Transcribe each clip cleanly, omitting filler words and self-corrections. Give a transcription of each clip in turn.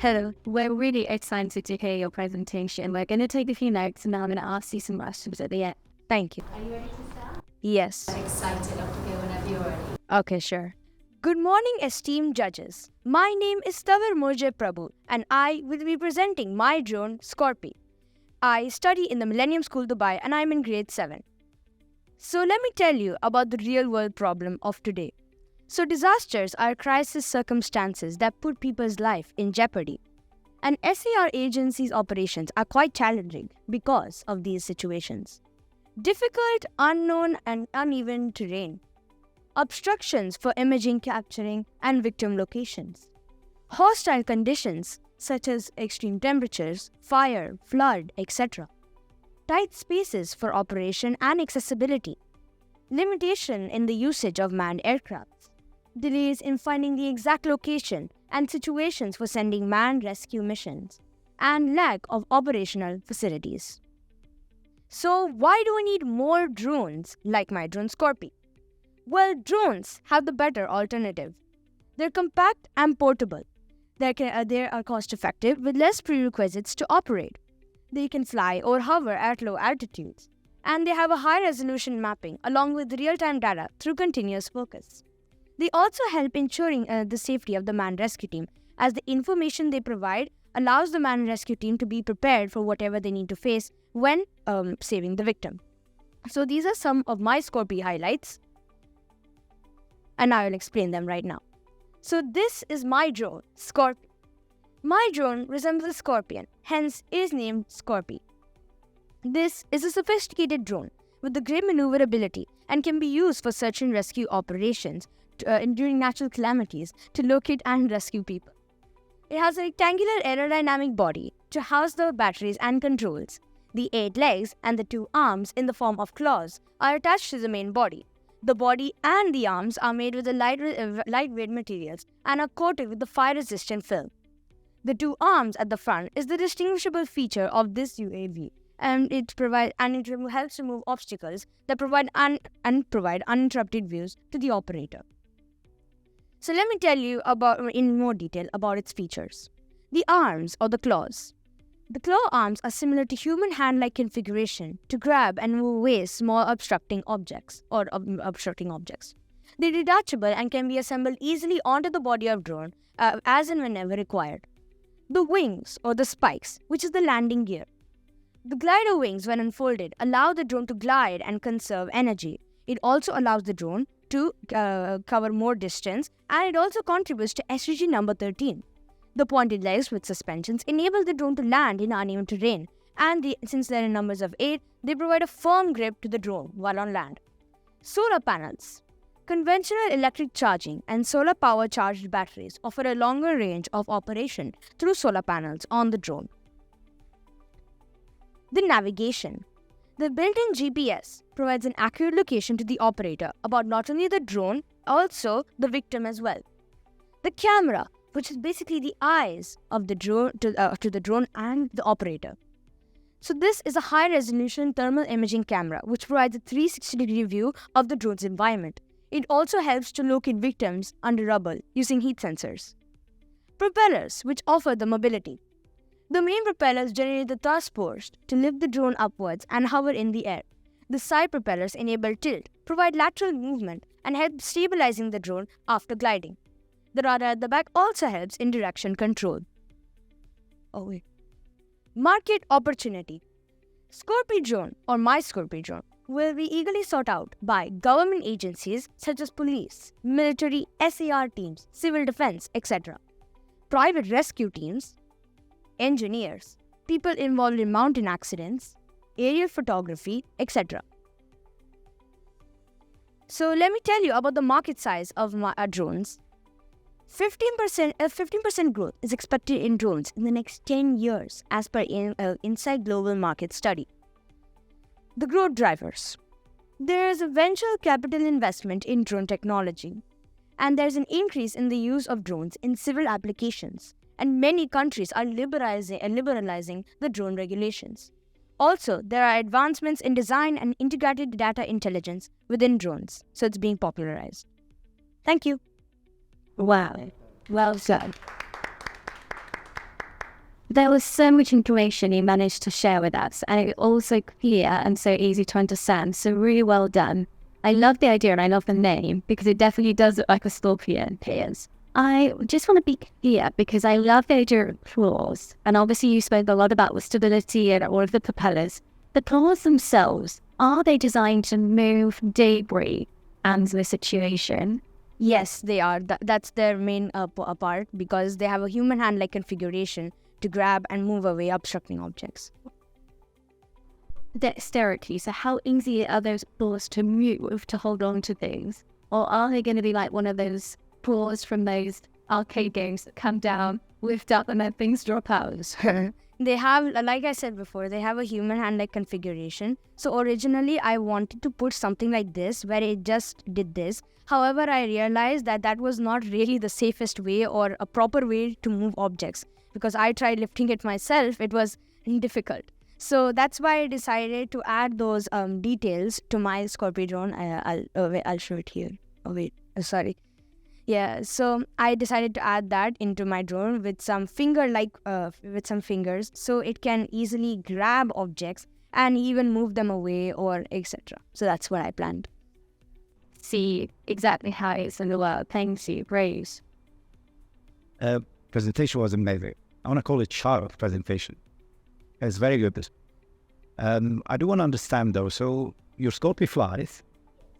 Hello, we're really excited to hear your presentation. We're going to take a few notes and now I'm going to ask you some questions at the end. Thank you. Are you ready to start? Yes. I'm excited. Okay, whenever you're ready. Okay, sure. Good morning, esteemed judges. My name is Sthavir Moorje Prabhu and I will be presenting my drone, Scorpi. I study in the Millennium School, Dubai and I'm in grade 7. So let me tell you about the real-world problem of today. So disasters are crisis circumstances that put people's life in jeopardy. And SAR agencies' operations are quite challenging because of these situations. Difficult, unknown and uneven terrain. Obstructions for imaging, capturing and victim locations. Hostile conditions such as extreme temperatures, fire, flood, etc. Tight spaces for operation and accessibility. Limitation in the usage of manned aircraft. Delays in finding the exact location and situations for sending manned rescue missions, and lack of operational facilities. So why do we need more drones like my drone Scorpi? Well, drones have the better alternative. They're compact and portable. They are cost-effective with less prerequisites to operate. They can fly or hover at low altitudes, and they have a high-resolution mapping along with real-time data through continuous focus. They also help ensuring the safety of the manned rescue team, as the information they provide allows the manned rescue team to be prepared for whatever they need to face when saving the victim. So these are some of my Scorpi highlights, and I will explain them right now. So this is my drone, Scorpi. My drone resembles a scorpion, hence it is named Scorpi. This is a sophisticated drone with a great maneuverability and can be used for search and rescue operations during natural calamities to locate and rescue people. It has a rectangular aerodynamic body to house the batteries and controls. The 8 legs and the 2 arms in the form of claws are attached to the main body. The body and the arms are made with lightweight materials and are coated with the fire-resistant film. The 2 arms at the front is the distinguishable feature of this UAV, and it helps remove obstacles that provide uninterrupted views to the operator. So let me tell you in more detail about its features. The arms or the claws. The claw arms are similar to human hand-like configuration to grab and move away small obstructing objects. They're detachable and can be assembled easily onto the body of drone as and whenever required. The wings or the spikes, which is the landing gear. The glider wings, when unfolded, allow the drone to glide and conserve energy. It also allows the drone to cover more distance, and it also contributes to SDG number 13. The pointed legs with suspensions enable the drone to land in uneven terrain, and since there are numbers of 8, they provide a firm grip to the drone while on land. Solar panels. Conventional electric charging and solar power charged batteries offer a longer range of operation through solar panels on the drone. The navigation. The built-in GPS provides an accurate location to the operator about not only the drone, also the victim as well. The camera, which is basically the eyes of the drone to the drone and the operator. So this is a high-resolution thermal imaging camera which provides a 360-degree view of the drone's environment. It also helps to locate victims under rubble using heat sensors. Propellers, which offer the mobility. The main propellers generate the thrust force to lift the drone upwards and hover in the air. The side propellers enable tilt, provide lateral movement, and help stabilizing the drone after gliding. The radar at the back also helps in direction control. Market opportunity. Scorpi drone or my Scorpi drone will be eagerly sought out by government agencies such as police, military, SAR teams, civil defense, etc. Private rescue teams, engineers, people involved in mountain accidents, aerial photography, etc. So let me tell you about the market size of my drones. 15% growth is expected in drones in the next 10 years as per Inside Global Market Study. The growth drivers. There is a venture capital investment in drone technology, and there is an increase in the use of drones in civil applications, and many countries are liberalizing the drone regulations. Also, there are advancements in design and integrated data intelligence within drones, so it's being popularized. Thank you. Wow. Well said. There was so much information you managed to share with us, and it was also clear and so easy to understand. So really well done. I love the idea and I love the name because it definitely does look like a scorpion appears. I just want to be clear because I love the idea of claws. And obviously you spoke a lot about the stability and all of the propellers. The claws themselves, are they designed to move debris and the situation? Yes, they are. That's their main part because they have a human hand-like configuration to grab and move away obstructing objects. Dexterity, so how easy are those claws to move to hold on to things? Or are they going to be like one of those claws from those arcade games that come down, lift up, and then things drop out? They have, like I said before, they have a human hand-like configuration. So originally I wanted to put something like this where it just did this. However, I realized that that was not really the safest way or a proper way to move objects. Because I tried lifting it myself, it was difficult. So that's why I decided to add those details to my Scorpi drone. I'll show it here. Oh wait, sorry. Yeah, so I decided to add that into my drone with some with some fingers, so it can easily grab objects and even move them away or etc. So that's what I planned. See exactly how it's in the world. Thank you, praise. Presentation was amazing. I want to call it sharp presentation. It's very good. I do want to understand though. So your Scorpi flies,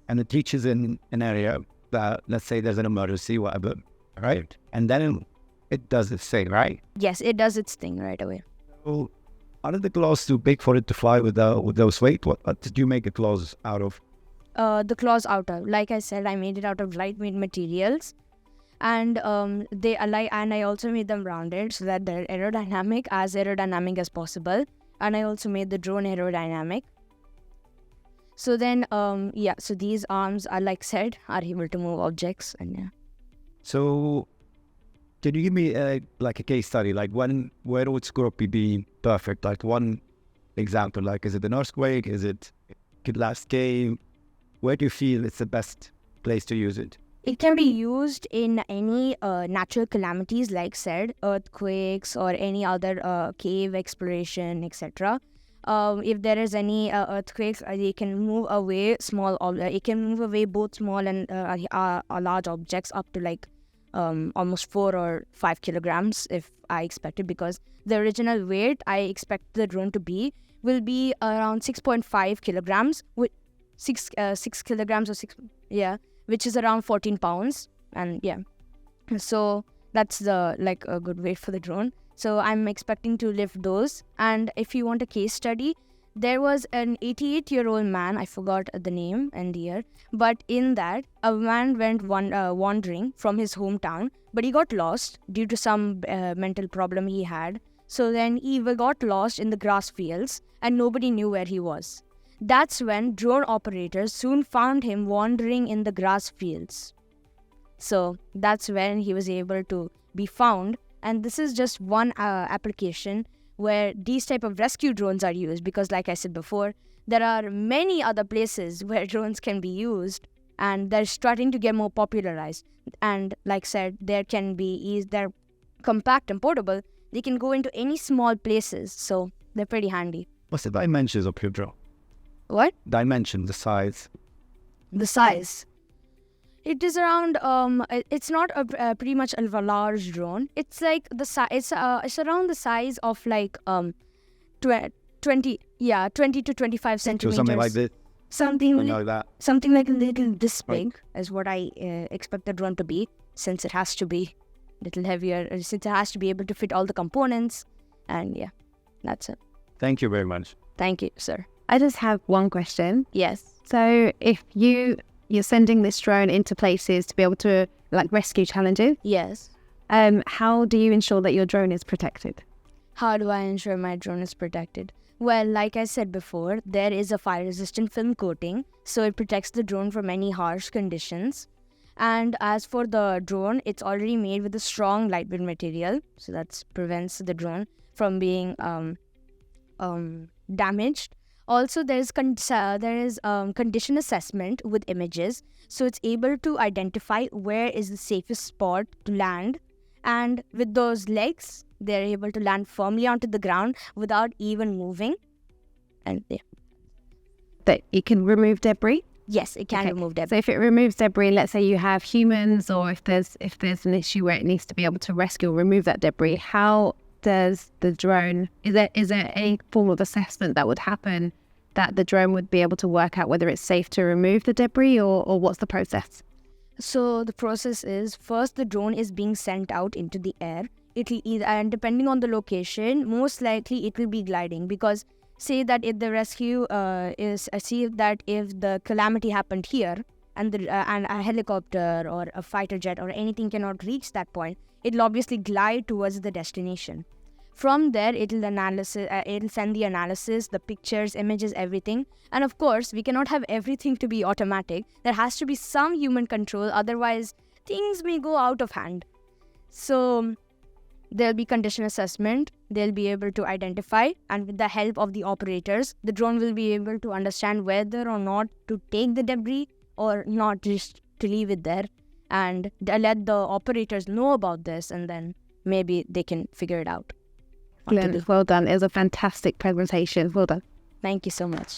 and it reaches in an area that, let's say, there's an emergency, whatever, right? And then it does its thing, right? Yes, it does its thing right away. So, are the claws too big for it to fly with those weight? What did you make the claws out of? The claws out of, like I said, I made it out of lightweight materials. And I also made them rounded so that they're aerodynamic as possible. And I also made the drone aerodynamic. So then, so these arms are, like said, are able to move objects, and yeah. So, can you give me a case study? Like where would Scorpi be perfect? Like one example. Like, is it an earthquake? Is it last game? Where do you feel it's the best place to use it? It can be used in any natural calamities, like said, earthquakes or any other cave exploration, etc. If there is any earthquakes, it can move away it can move away both small and large objects up to like almost 4 or 5 kilograms if I expect it, because the original weight I expect the drone to be will be around 6.5 kilograms with 6 kilograms or 6, yeah, which is around 14 pounds. And yeah, so that's the a good weight for the drone. So I'm expecting to lift those. And if you want a case study, there was an 88-year-old man, I forgot the name and the year, but in that, a man went wandering from his hometown, but he got lost due to some mental problem he had. So then he got lost in the grass fields and nobody knew where he was. That's when drone operators soon found him wandering in the grass fields. So that's when he was able to be found. And this is just one application where these type of rescue drones are used, because like I said before, there are many other places where drones can be used and they're starting to get more popularized. And like I said, they're compact and portable. They can go into any small places, so they're pretty handy. What's the dimensions of your drone? What? Dimension, the size. The size. It is around. It's not pretty much a large drone. It's like the size. It's around the size of like 20 to 25 centimeters. So something like this. Something like that. Something like a little this big is what I expect the drone to be, since it has to be a little heavier. Since it has to be able to fit all the components, and yeah, that's it. Thank you very much. Thank you, sir. I just have one question. Yes. So if you're sending this drone into places to be able to rescue challenges, Yes. How do you ensure that your drone is protected? How do I ensure my drone is protected? Well, like I said before, there is a fire-resistant film coating, so it protects the drone from any harsh conditions. And as for the drone, it's already made with a strong lightweight material, so that prevents the drone from being damaged. Also, there is condition assessment with images, so it's able to identify where is the safest spot to land And with those legs, they're able to land firmly onto the ground without even moving. And yeah. That it can remove debris. Yes, it can Okay. remove debris. So if it removes debris, let's say you have humans, or if there's an issue where it needs to be able to rescue or remove that debris, how does the drone, is there any form of assessment that would happen that the drone would be able to work out whether it's safe to remove the debris, or what's the process? So the process is, first the drone is being sent out into the air. It'll either, and depending on the location, most likely it will be gliding, because say that if the rescue if the calamity happened here and a helicopter or a fighter jet or anything cannot reach that point, it'll obviously glide towards the destination. From there, it'll send the analysis, the pictures, images, everything. And of course, we cannot have everything to be automatic. There has to be some human control, otherwise things may go out of hand. So there'll be condition assessment. They'll be able to identify, and with the help of the operators, the drone will be able to understand whether or not to take the debris or not, just to leave it there. And they'll let the operators know about this, and then maybe they can figure it out. what to do. Well done. It was a fantastic presentation. Well done. Thank you so much.